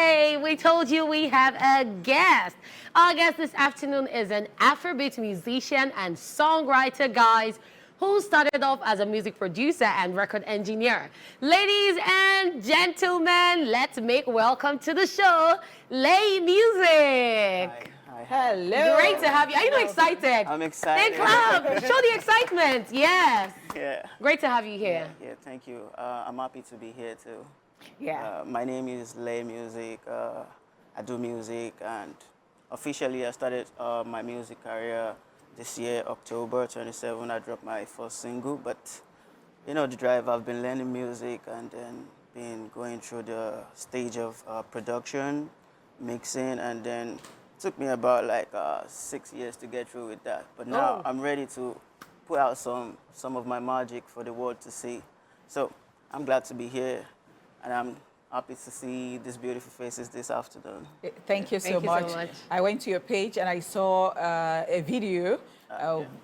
Laey. We told you we have a guest. Our guest this afternoon is an Afrobeat musician and songwriter, guys, who started off as a music producer and record engineer. Ladies and gentlemen, let's make welcome to the show, LAEYMUSIC. Hi. Hello. Great to have you. Are you excited? I'm excited. Then clap. Show the excitement. Yes. Yeah. Great to have you here. Yeah, thank you. I'm happy to be here too. Yeah. My name is LAEYMUSIC. I do music, and officially I started my music career this year, October 27. I dropped my first single, but you know the drive. I've been learning music and then been going through the stage of production, mixing, and then it took me about like 6 years to get through with that. But now I'm ready to put out some of my magic for the world to see. So I'm glad to be here, and I'm happy to see these beautiful faces this afternoon. Thank you so much. I went to your page and I saw a video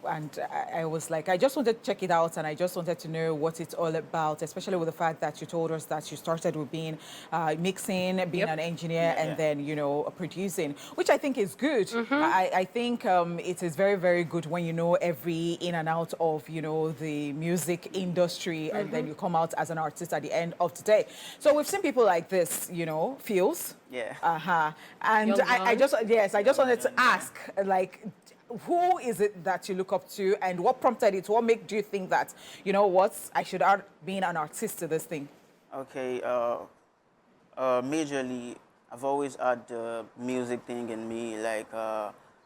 and I was like, I just wanted to check it out, and I just wanted to know what it's all about, especially with the fact that you told us that you started with being mixing, being an engineer, and then, you know, producing, which I think is good. I think it is very, very good when you know every in and out of, you know, the music industry, and then you come out as an artist at the end of the day. So we've seen people like this, you know, Feels. Yeah. And I just wanted to ask, like, who is it that you look up to, and what prompted it? What do you think that, you know what, I should start being an artist to this thing? Okay. Majorly, I've always had the music thing in me. Like,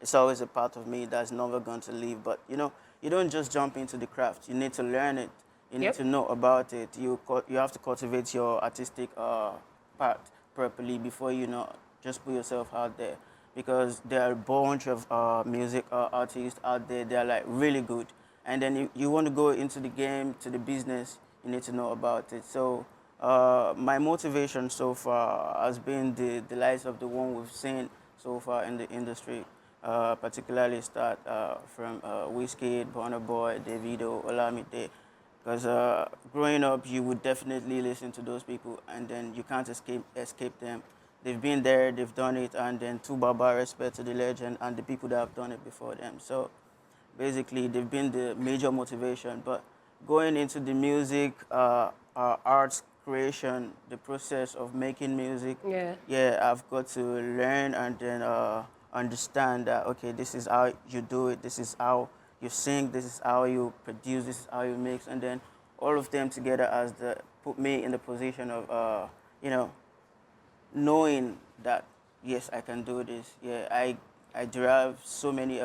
it's always a part of me that's never going to leave. But you know, you don't just jump into the craft. You need to learn it. You need to know about it. You have to cultivate your artistic part properly before you know just put yourself out there. Because there are a bunch of music artists out there. They're like really good, and then you want to go into the game, to the business. You need to know about it. So my motivation so far has been the likes of the one we've seen so far in the industry. Particularly start from Wizkid, Burna Boy, Davido, Olamide. Because growing up, you would definitely listen to those people, and then you can't escape them. They've been there, they've done it, and then to Baba, respect to the legend and the people that have done it before them. So basically, they've been the major motivation. But going into the music, arts creation, the process of making music, I've got to learn and then understand that, okay, this is how you do it, this is how you sing, this is how you produce, this is how you mix, and then all of them together put me in the position of, you know, knowing that, yes, I can do this. Yeah, I derive so many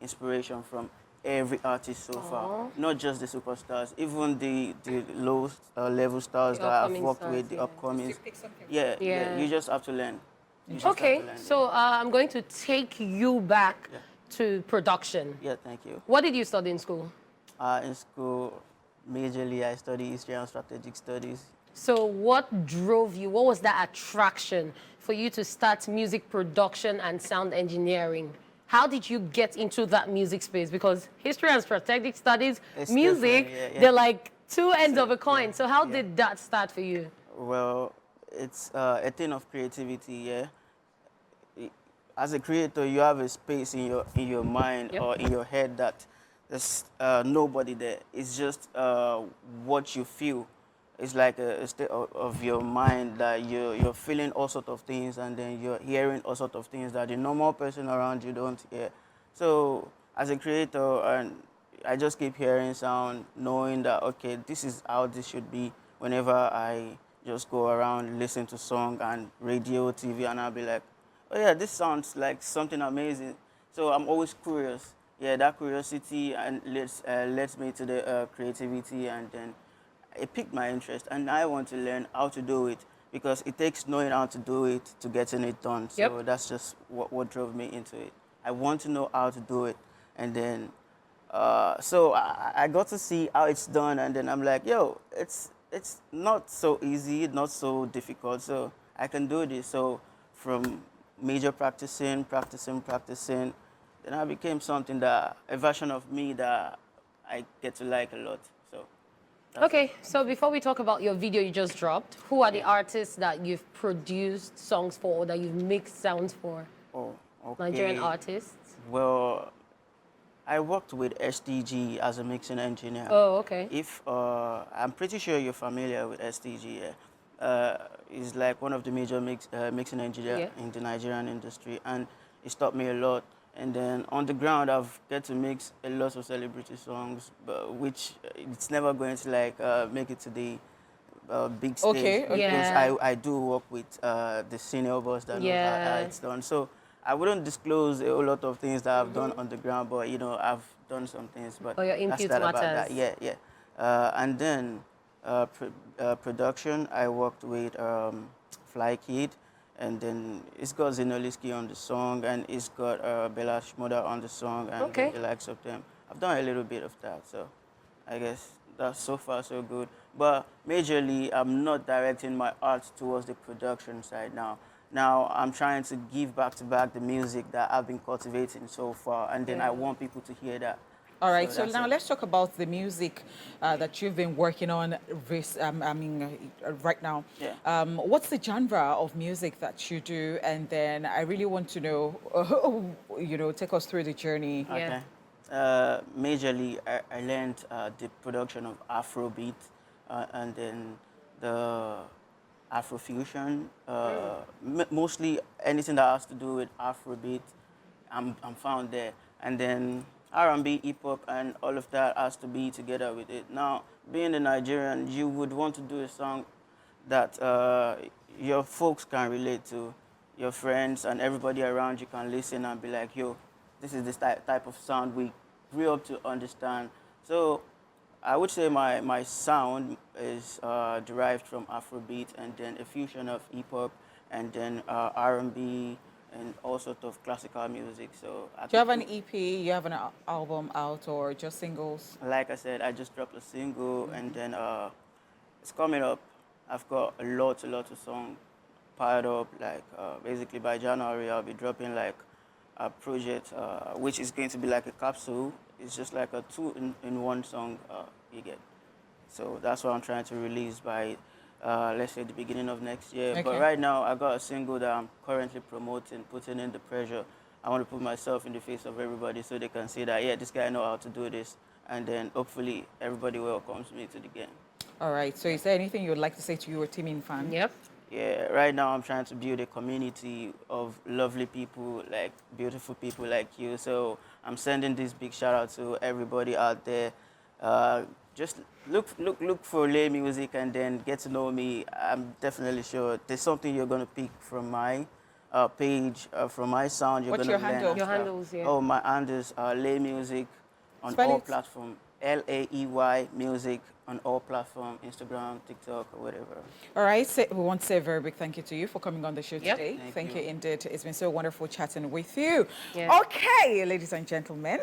inspiration from every artist so far. Not just the superstars, even the low level stars that I've worked with, the upcoming. Yeah, you just have to learn. Okay, so I'm going to take you back to production. Yeah, thank you. What did you study in school? In school, majorly I study history and strategic studies. So what drove you? What was that attraction for you to start music production and sound engineering? How did you get into that music space? Because history and strategic studies, music, they're like two ends of a coin. So how did that start for you? Well, it's a thing of creativity, As a creator, you have a space in your mind or in your head that there's nobody there. It's just what you feel. It's like a state of your mind that you're feeling all sorts of things, and then you're hearing all sorts of things that the normal person around you don't hear. So as a creator, and I just keep hearing sound, knowing that, okay, this is how this should be. Whenever I just go around, listen to song and radio, TV, and I'll be like, oh yeah, this sounds like something amazing. So I'm always curious. Yeah, that curiosity and leads me to the creativity, and then it piqued my interest, and I want to learn how to do it, because it takes knowing how to do it to getting it done. So that's just what drove me into it. I want to know how to do it, and then so I got to see how it's done, and then I'm like, yo, it's not so easy, not so difficult, so I can do this. So from major practicing, then I became something a version of me that I get to like a lot. So Okay, so before we talk about your video you just dropped, who are the artists that you've produced songs for or that you've mixed sounds for? Oh, okay. Nigerian artists? Well, I worked with STG as a mixing engineer. Oh, okay. I'm pretty sure you're familiar with STG. He's like one of the major mixing engineer in the Nigerian industry, and it's taught me a lot. And then on the ground, I've get to mix a lot of celebrity songs, but which it's never going to like make it to the big stage because I do work with the senior boss that knows how it's done. So I wouldn't disclose a whole lot of things that I've done on the ground, but you know I've done some things. But your input that's matters. about that. Yeah. And then production, I worked with Fly Kid. And then it's got Zenoliski on the song, and it's got Bella Shmoda on the song, and the likes of them. I've done a little bit of that, so I guess that's so far so good. But majorly, I'm not directing my art towards the production side now. Now I'm trying to give back to back the music that I've been cultivating so far, and then I want people to hear that. All right, so now let's talk about the music that you've been working on right now. Yeah. What's the genre of music that you do? And then I really want to know, you know, take us through the journey. Okay. Majorly, I learned the production of Afrobeat and then the Afrofusion. Mostly anything that has to do with Afrobeat, I'm found there. And then R&B, hip-hop, and all of that has to be together with it. Now, being a Nigerian, you would want to do a song that your folks can relate to, your friends and everybody around you can listen and be like, yo, this is the type of sound we grew up to understand. So I would say my sound is derived from Afrobeat and then a fusion of hip-hop and then R&B, and all sorts of classical music. So do you have an EP? You have an album out, or just singles? Like I said, I just dropped a single, and then it's coming up. I've got a lot of songs piled up. Like basically by January, I'll be dropping like a project, which is going to be like a capsule. It's just like a 2-in-1 song you get. So that's what I'm trying to release by let's say the beginning of next year. Okay. But right now, I got a single that I'm currently promoting, putting in the pressure. I want to put myself in the face of everybody so they can see that, yeah, this guy knows how to do this. And then hopefully everybody welcomes me to the game. All right. So is there anything you would like to say to your teaming fans? Yep. Yeah, right now I'm trying to build a community of lovely people, like beautiful people like you. So I'm sending this big shout out to everybody out there. Just look for LAEYMUSIC and then get to know me. I'm definitely sure there's something you're going to pick from my page, from my sound. You're What's going your to handle? learn. Your handles, yeah. Oh, my handles are LAEYMUSIC on all platforms. LAEYMUSIC on all platforms, Instagram, TikTok, or whatever. All right. So we want to say a very big thank you to you for coming on the show today. Thank you indeed. It's been so wonderful chatting with you. Yeah. Okay, ladies and gentlemen.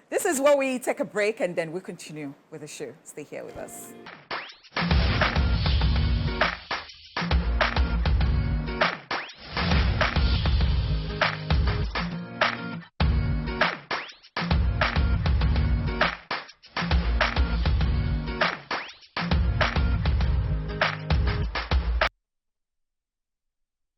This is where we take a break and then we continue with the show. Stay here with us.